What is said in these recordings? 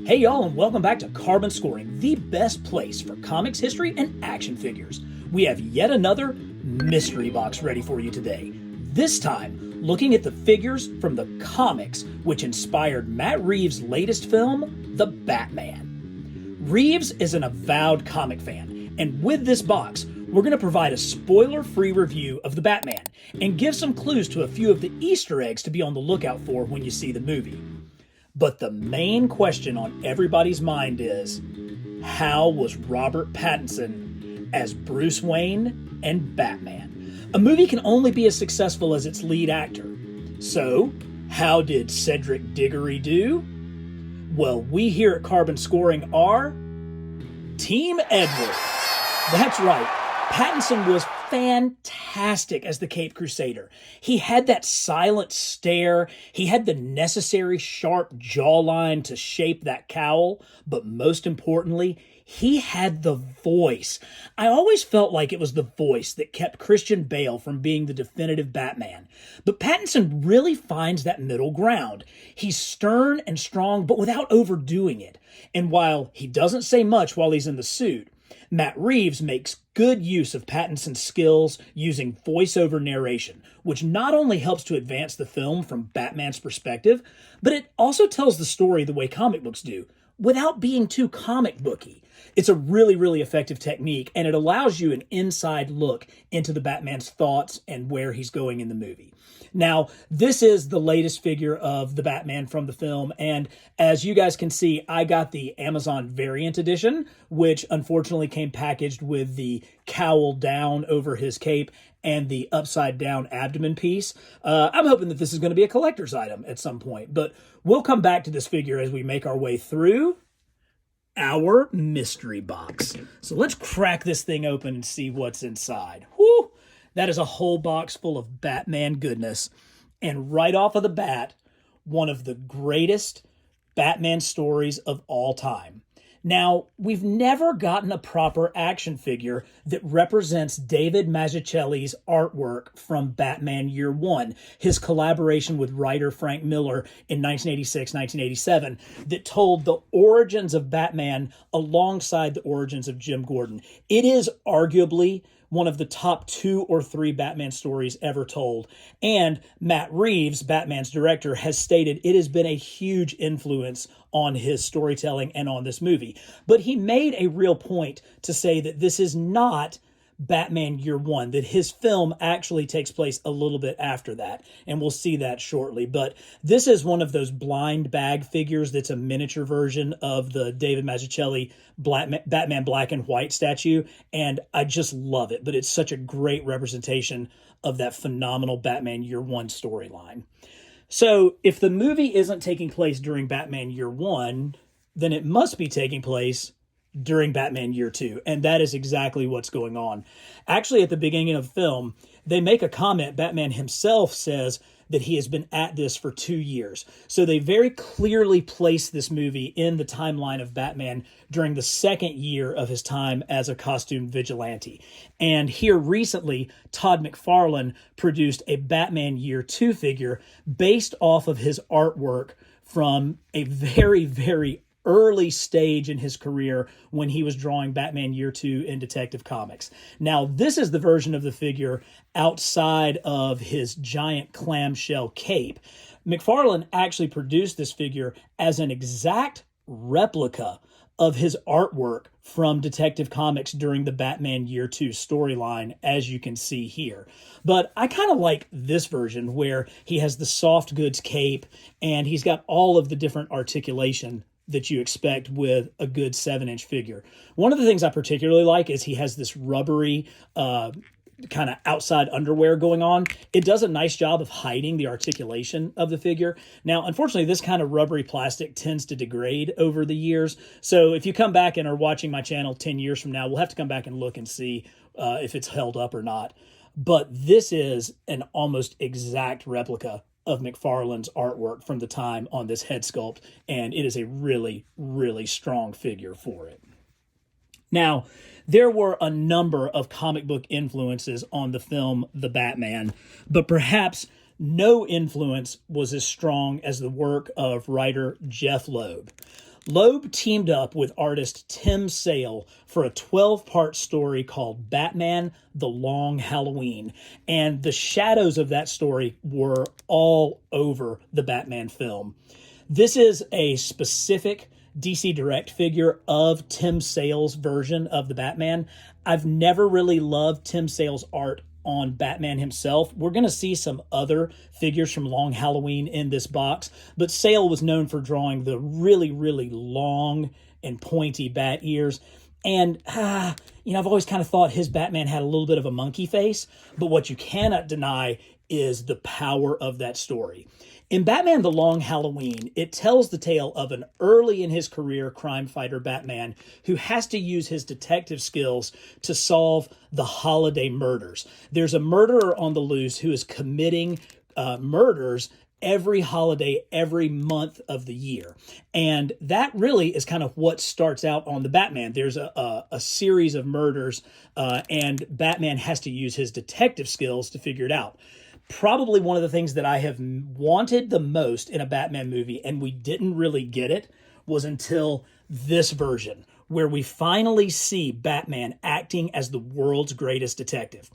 Hey y'all, and welcome back to Carbon Scoring, the best place for comics history and action figures. We have yet another mystery box ready for you today. This time, looking at the figures from the comics which inspired Matt Reeves' latest film, The Batman. Reeves is an avowed comic fan, and with this box, we're going to provide a spoiler-free review of The Batman and give some clues to a few of the Easter eggs to be on the lookout for when you see the movie. But the main question on everybody's mind is, how was Robert Pattinson as Bruce Wayne and Batman? A movie can only be as successful as its lead actor. So, how did Cedric Diggory do? Well, we here at Carbon Scoring are Team Edward. That's right. Pattinson was fantastic as the Caped Crusader. He had that silent stare, he had the necessary sharp jawline to shape that cowl, but most importantly, he had the voice. I always felt like it was the voice that kept Christian Bale from being the definitive Batman. But Pattinson really finds that middle ground. He's stern and strong, but without overdoing it. And while he doesn't say much while he's in the suit, Matt Reeves makes good use of Pattinson's skills using voiceover narration, which not only helps to advance the film from Batman's perspective, but it also tells the story the way comic books do, without being too comic booky. It's a really, really effective technique, and it allows you an inside look into the Batman's thoughts and where he's going in the movie. Now, this is the latest figure of the Batman from the film, and as you guys can see, I got the Amazon variant edition, which unfortunately came packaged with the cowl down over his cape and the upside down abdomen piece. I'm hoping that this is going to be a collector's item at some point, but we'll come back to this figure as we make our way through our mystery box. So let's crack this thing open and see what's inside. Whew! That is a whole box full of Batman goodness. And right off of the bat, one of the greatest Batman stories of all time. Now, we've never gotten a proper action figure that represents David Mazzucchelli's artwork from Batman Year One, his collaboration with writer Frank Miller in 1986-1987, that told the origins of Batman alongside the origins of Jim Gordon. It is arguably one of the top 2 or 3 Batman stories ever told. And Matt Reeves, Batman's director, has stated it has been a huge influence on his storytelling and on this movie. But he made a real point to say that this is not Batman Year One, that his film actually takes place a little bit after that, and we'll see that shortly. But this is one of those blind bag figures that's a miniature version of the David Mazzucchelli Batman Black and White statue, and I just love it. But it's such a great representation of that phenomenal Batman Year One storyline. So if the movie isn't taking place during Batman Year One, then it must be taking place during Batman Year Two, and that is exactly what's going on. Actually, at the beginning of the film, they make a comment. Batman himself says that he has been at this for 2 years. So they very clearly place this movie in the timeline of Batman during the second year of his time as a costume vigilante. And here recently, Todd McFarlane produced a Batman Year Two figure based off of his artwork from a very, very early stage in his career when he was drawing Batman Year Two in Detective Comics. Now, this is the version of the figure outside of his giant clamshell cape. McFarlane actually produced this figure as an exact replica of his artwork from Detective Comics during the Batman Year Two storyline, as you can see here. But I kind of like this version where he has the soft goods cape and he's got all of the different articulation that you expect with a good 7-inch figure. One of the things I particularly like is he has this rubbery kind of outside underwear going on. It does a nice job of hiding the articulation of the figure. Now, unfortunately, this kind of rubbery plastic tends to degrade over the years. So if you come back and are watching my channel 10 years from now, we'll have to come back and look and see if it's held up or not. But this is an almost exact replica of McFarlane's artwork from the time on this head sculpt, and it is a really, really strong figure for it. Now, there were a number of comic book influences on the film The Batman, but perhaps no influence was as strong as the work of writer Jeff Loeb. Loeb teamed up with artist Tim Sale for a 12-part story called Batman: The Long Halloween, and the shadows of that story were all over the Batman film. This is a specific DC Direct figure of Tim Sale's version of the Batman. I've never really loved Tim Sale's art on Batman himself. We're going to see some other figures from Long Halloween in this box, but Sale was known for drawing the really, really long and pointy bat ears. And, I've always kind of thought his Batman had a little bit of a monkey face, but what you cannot deny is the power of that story. In Batman: The Long Halloween, it tells the tale of an early in his career crime fighter Batman who has to use his detective skills to solve the holiday murders. There's a murderer on the loose who is committing murders every holiday, every month of the year. And that really is kind of what starts out on the Batman. There's a series of murders, and Batman has to use his detective skills to figure it out. Probably one of the things that I have wanted the most in a Batman movie, and we didn't really get it, was until this version, where we finally see Batman acting as the world's greatest detective.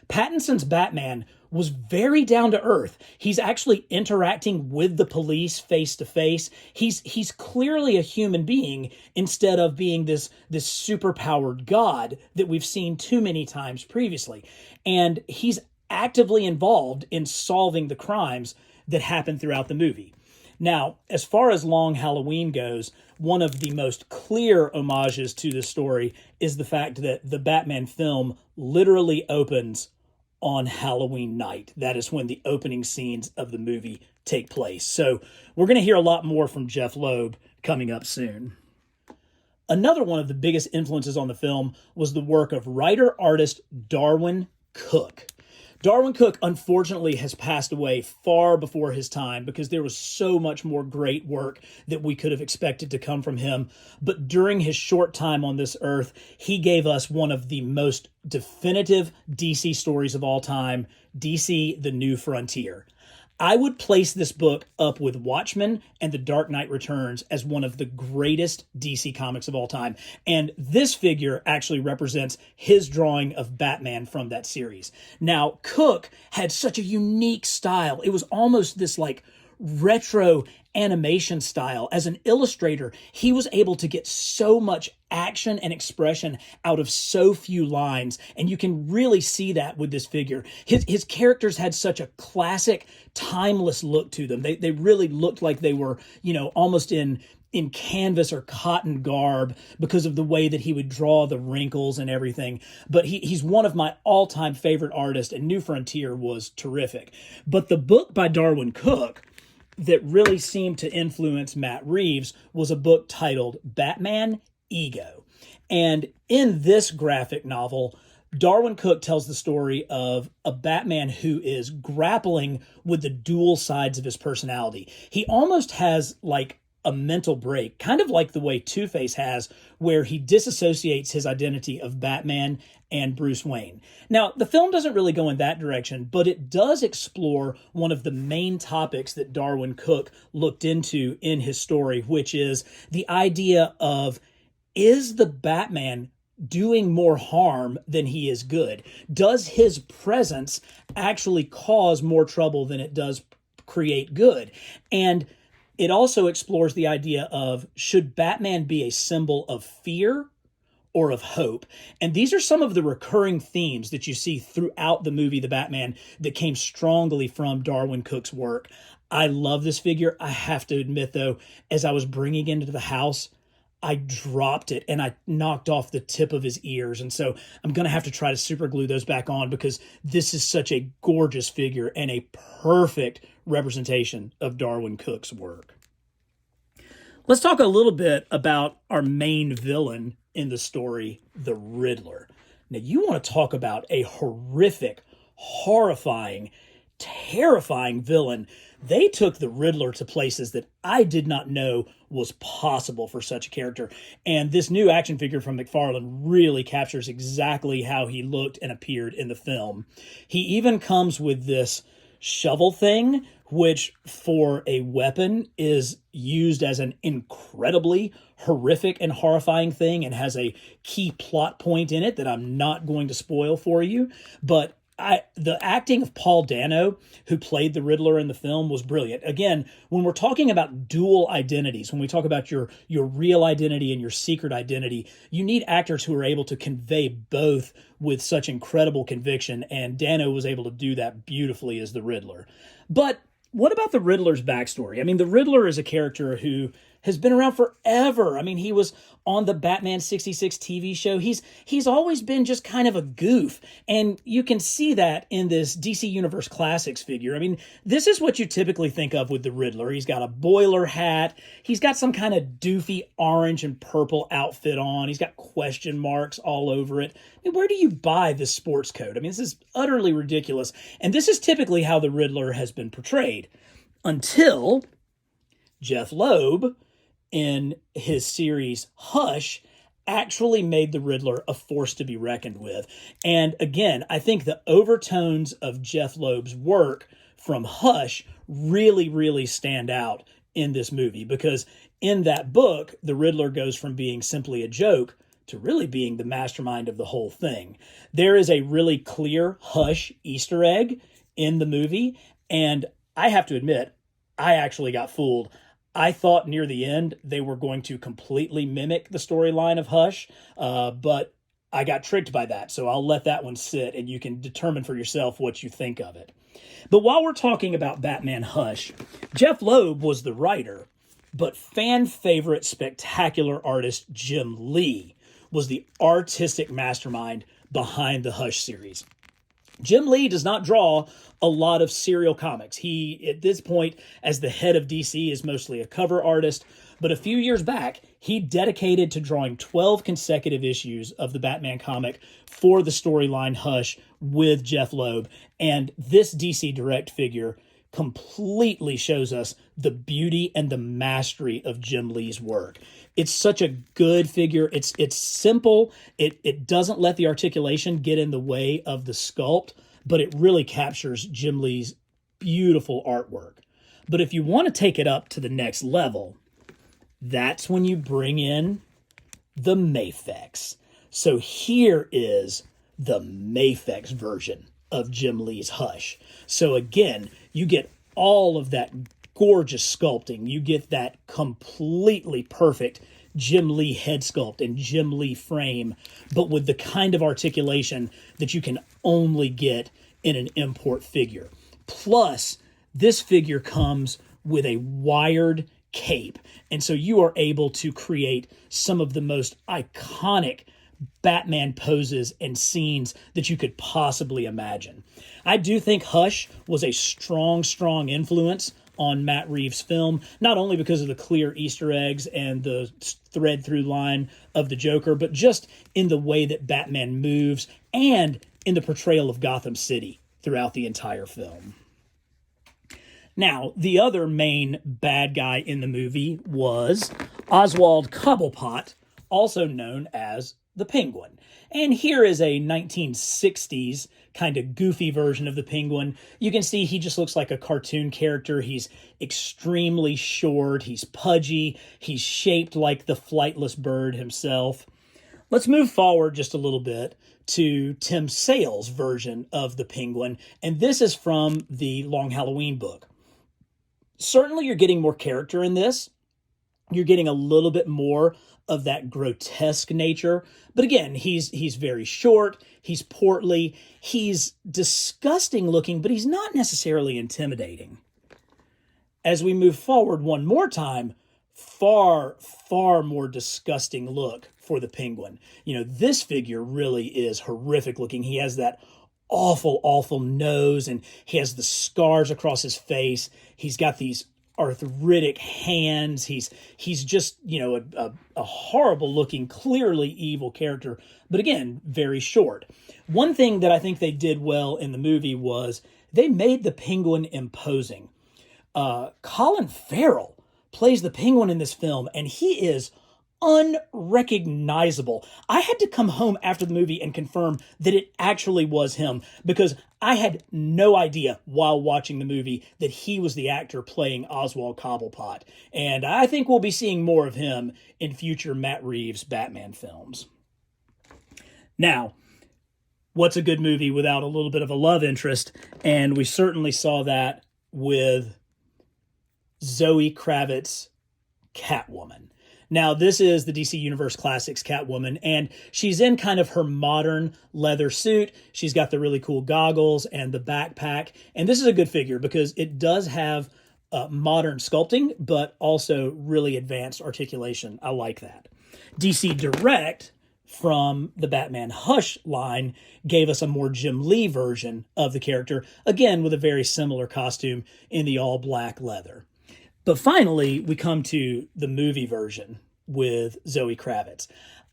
Pattinson's Batman was very down to earth. He's actually interacting with the police face to face. He's clearly a human being instead of being this superpowered god that we've seen too many times previously. And he's actively involved in solving the crimes that happen throughout the movie. Now, as far as Long Halloween goes, one of the most clear homages to this story is the fact that the Batman film literally opens on Halloween night. That is when the opening scenes of the movie take place. So we're going to hear a lot more from Jeff Loeb coming up soon. Another one of the biggest influences on the film was the work of writer-artist Darwyn Cooke. Darwyn Cooke, unfortunately, has passed away far before his time because there was so much more great work that we could have expected to come from him. But during his short time on this earth, he gave us one of the most definitive DC stories of all time, DC: The New Frontier. I would place this book up with Watchmen and The Dark Knight Returns as one of the greatest DC comics of all time. And this figure actually represents his drawing of Batman from that series. Now, Cooke had such a unique style. It was almost this like retro animation style. As an illustrator, he was able to get so much action and expression out of so few lines, and you can really see that with this figure. His characters had such a classic, timeless look to them. They really looked like they were, almost in canvas or cotton garb because of the way that he would draw the wrinkles and everything. But he's one of my all-time favorite artists, and New Frontier was terrific. But the book by Darwyn Cooke that really seemed to influence Matt Reeves was a book titled Batman: Ego. And in this graphic novel, Darwyn Cooke tells the story of a Batman who is grappling with the dual sides of his personality. He almost has like a mental break, kind of like the way Two-Face has, where he disassociates his identity of Batman and Bruce Wayne. Now, the film doesn't really go in that direction, but it does explore one of the main topics that Darwyn Cooke looked into in his story, which is the idea of, is the Batman doing more harm than he is good? Does his presence actually cause more trouble than it does create good? And it also explores the idea of, should Batman be a symbol of fear or of hope? And these are some of the recurring themes that you see throughout the movie The Batman that came strongly from Darwyn Cooke's work. I love this figure. I have to admit, though, as I was bringing it into the house, I dropped it and I knocked off the tip of his ears. And so I'm going to have to try to super glue those back on because this is such a gorgeous figure and a perfect representation of Darwyn Cooke's work. Let's talk a little bit about our main villain in the story, the Riddler. Now, you want to talk about a horrific, horrifying, terrifying villain. They took the Riddler to places that I did not know was possible for such a character. And this new action figure from McFarlane really captures exactly how he looked and appeared in the film. He even comes with this shovel thing, which for a weapon is used as an incredibly horrific and horrifying thing and has a key plot point in it that I'm not going to spoil for you. But the acting of Paul Dano, who played the Riddler in the film, was brilliant. Again, when we're talking about dual identities, when we talk about your real identity and your secret identity, you need actors who are able to convey both with such incredible conviction, and Dano was able to do that beautifully as the Riddler. But what about the Riddler's backstory? I mean, the Riddler is a character who has been around forever. I mean, he was on the Batman 66 TV show. He's always been just kind of a goof. And you can see that in this DC Universe Classics figure. I mean, this is what you typically think of with the Riddler. He's got a boiler hat. He's got some kind of doofy orange and purple outfit on. He's got question marks all over it. I mean, where do you buy this sports coat? I mean, this is utterly ridiculous. And this is typically how the Riddler has been portrayed until Jeff Loeb, in his series Hush, actually made the Riddler a force to be reckoned with. And again, I think the overtones of Jeff Loeb's work from Hush really, really stand out in this movie, because in that book, the Riddler goes from being simply a joke to really being the mastermind of the whole thing. There is a really clear Hush Easter egg in the movie, and I have to admit, I actually got fooled. I thought near the end they were going to completely mimic the storyline of Hush, but I got tricked by that. So I'll let that one sit and you can determine for yourself what you think of it. But while we're talking about Batman Hush, Jeff Loeb was the writer, but fan favorite spectacular artist Jim Lee was the artistic mastermind behind the Hush series. Jim Lee does not draw a lot of serial comics. He, at this point, as the head of DC, is mostly a cover artist. But a few years back, he dedicated to drawing 12 consecutive issues of the Batman comic for the storyline Hush with Jeff Loeb. And this DC Direct figure completely shows us the beauty and the mastery of Jim Lee's work. It's such a good figure. It's simple. It doesn't let the articulation get in the way of the sculpt, but it really captures Jim Lee's beautiful artwork. But if you want to take it up to the next level, that's when you bring in the Mafex. So here is the Mafex version of Jim Lee's Hush. So again, you get all of that gorgeous sculpting. You get that completely perfect Jim Lee head sculpt and Jim Lee frame, but with the kind of articulation that you can only get in an import figure. Plus, this figure comes with a wired cape, and so you are able to create some of the most iconic Batman poses and scenes that you could possibly imagine. I do think Hush was a strong influence on Matt Reeves' film, not only because of the clear Easter eggs and the thread through line of the Joker, but just in the way that Batman moves and in the portrayal of Gotham City throughout the entire film. Now, the other main bad guy in the movie was Oswald Cobblepot, also known as the Penguin. And here is a 1960s kind of goofy version of the Penguin. You can see he just looks like a cartoon character. He's extremely short. He's pudgy. He's shaped like the flightless bird himself. Let's move forward just a little bit to Tim Sale's version of the Penguin. And this is from the Long Halloween book. Certainly you're getting more character in this. You're getting a little bit more of that grotesque nature. But again, he's very short, he's portly, he's disgusting looking, but he's not necessarily intimidating. As we move forward one more time, far more disgusting look for the Penguin. You know, this figure really is horrific looking. He has that awful nose, and he has the scars across his face. He's got these arthritic hands. He's just, you know, a horrible looking, clearly evil character, but again, very short. One thing that I think they did well in the movie was they made the Penguin imposing. Colin Farrell plays the Penguin in this film, and he is unrecognizable. I had to come home after the movie and confirm that it actually was him, because I had no idea while watching the movie that he was the actor playing Oswald Cobblepot. And I think we'll be seeing more of him in future Matt Reeves Batman films. Now, what's a good movie without a little bit of a love interest? And we certainly saw that with Zoe Kravitz Catwoman. Now, this is the DC Universe Classics Catwoman, and she's in kind of her modern leather suit. She's got the really cool goggles and the backpack. And this is a good figure because it does have modern sculpting, but also really advanced articulation. I like that. DC Direct, from the Batman Hush line, gave us a more Jim Lee version of the character, again with a very similar costume in the all-black leather. But finally, we come to the movie version with Zoe Kravitz.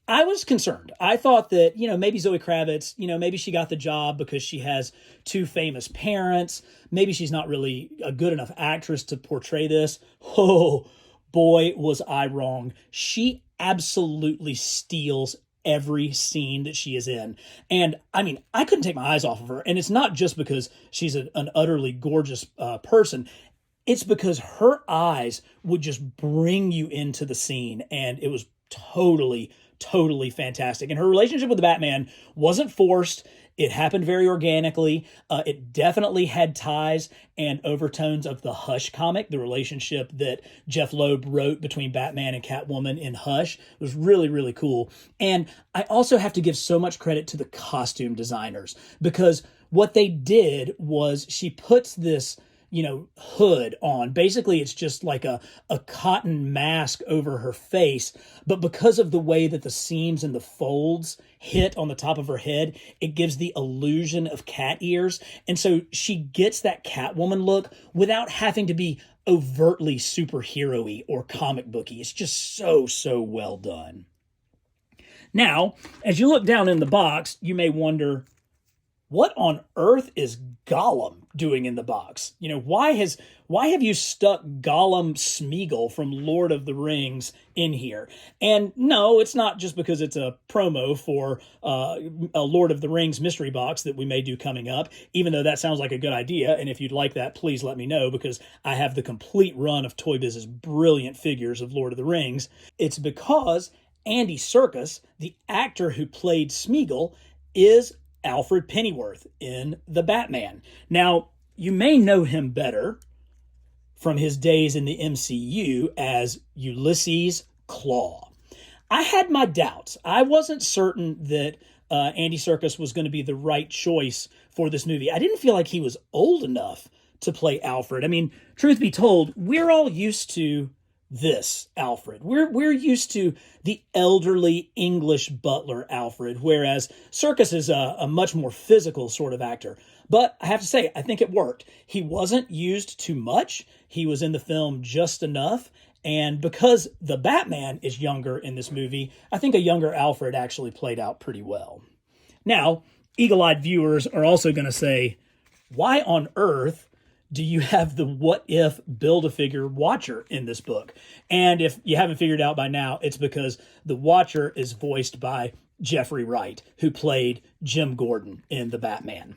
I was concerned. I thought that, maybe Zoe Kravitz, maybe she got the job because she has two famous parents. Maybe she's not really a good enough actress to portray this. Oh, boy, was I wrong. She absolutely steals every scene that she is in. And I couldn't take my eyes off of her. And it's not just because she's an utterly gorgeous person. It's because her eyes would just bring you into the scene, and it was totally fantastic. And her relationship with the Batman wasn't forced. It happened very organically. It definitely had ties and overtones of the Hush comic, the relationship that Jeff Loeb wrote between Batman and Catwoman in Hush. It was really cool. And I also have to give so much credit to the costume designers, because what they did was she puts this hood on. Basically, it's just like a cotton mask over her face. But because of the way that the seams and the folds hit on the top of her head, it gives the illusion of cat ears. And so she gets that Catwoman look without having to be overtly superhero-y or comic booky. It's just so well done. Now, as you look down in the box, you may wonder, what on earth is Gollum doing in the box? Why have you stuck Gollum Smeagol from Lord of the Rings in here? And no, it's not just because it's a promo for a Lord of the Rings mystery box that we may do coming up, even though that sounds like a good idea. And if you'd like that, please let me know, because I have the complete run of Toy Biz's brilliant figures of Lord of the Rings. It's because Andy Serkis, the actor who played Smeagol, is Alfred Pennyworth in The Batman. Now, you may know him better from his days in the MCU as Ulysses Klaue. I had my doubts. I wasn't certain that Andy Serkis was going to be the right choice for this movie. I didn't feel like he was old enough to play Alfred. Truth be told, we're all used to this Alfred. We're used to the elderly English butler Alfred, whereas Serkis is a much more physical sort of actor. But I have to say, I think it worked. He wasn't used too much. He was in the film just enough. And because the Batman is younger in this movie, I think a younger Alfred actually played out pretty well. Now, eagle-eyed viewers are also going to say, why on earth do you have the What If Build-A-Figure Watcher in this book? And if you haven't figured out by now, it's because the Watcher is voiced by Jeffry Wright, who played Jim Gordon in The Batman.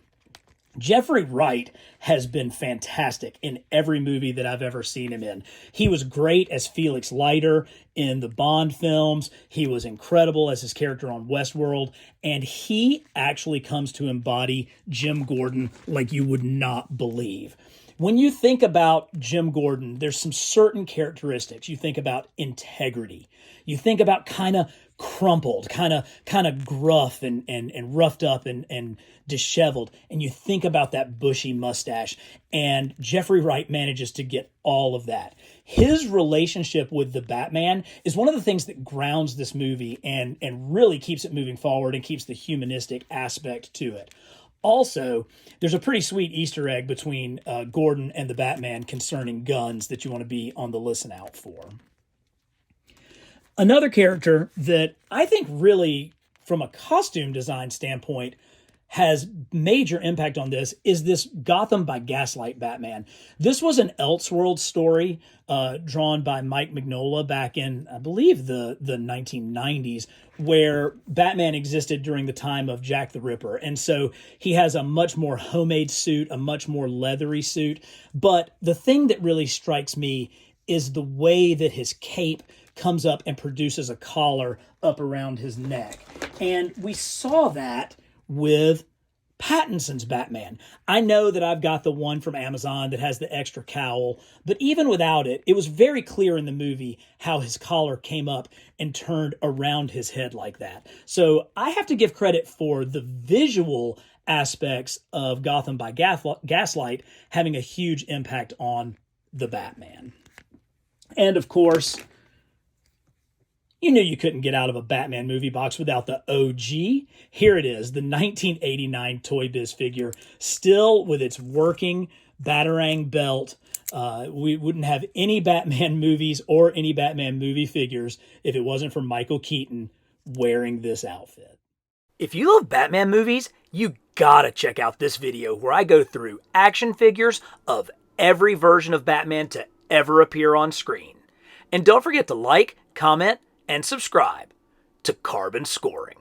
Jeffry Wright has been fantastic in every movie that I've ever seen him in. He was great as Felix Leiter in the Bond films. He was incredible as his character on Westworld. And he actually comes to embody Jim Gordon like you would not believe. When you think about Jim Gordon, there's some certain characteristics. You think about integrity. You think about kind of crumpled, kind of gruff and roughed up and disheveled. And you think about that bushy mustache. And Jeffry Wright manages to get all of that. His relationship with the Batman is one of the things that grounds this movie and really keeps it moving forward and keeps the humanistic aspect to it. Also, there's a pretty sweet Easter egg between Gordon and the Batman concerning guns that you want to be on the listen out for. Another character that I think really, from a costume design standpoint, has major impact on this is this Gotham by Gaslight Batman. This was an Elseworld story drawn by Mike Mignola back in, I believe, the 1990s, where Batman existed during the time of Jack the Ripper. And so he has a much more homemade suit, a much more leathery suit. But the thing that really strikes me is the way that his cape comes up and produces a collar up around his neck. And we saw that with Pattinson's Batman. I know that I've got the one from Amazon that has the extra cowl, but even without it, it was very clear in the movie how his collar came up and turned around his head like that. So I have to give credit for the visual aspects of Gotham by Gaslight having a huge impact on the Batman. And of course, you knew you couldn't get out of a Batman movie box without the OG. Here it is, the 1989 Toy Biz figure, still with its working Batarang belt. We wouldn't have any Batman movies or any Batman movie figures if it wasn't for Michael Keaton wearing this outfit. If you love Batman movies, you gotta check out this video where I go through action figures of every version of Batman to ever appear on screen. And don't forget to like, comment, and subscribe to Carbon Scoring.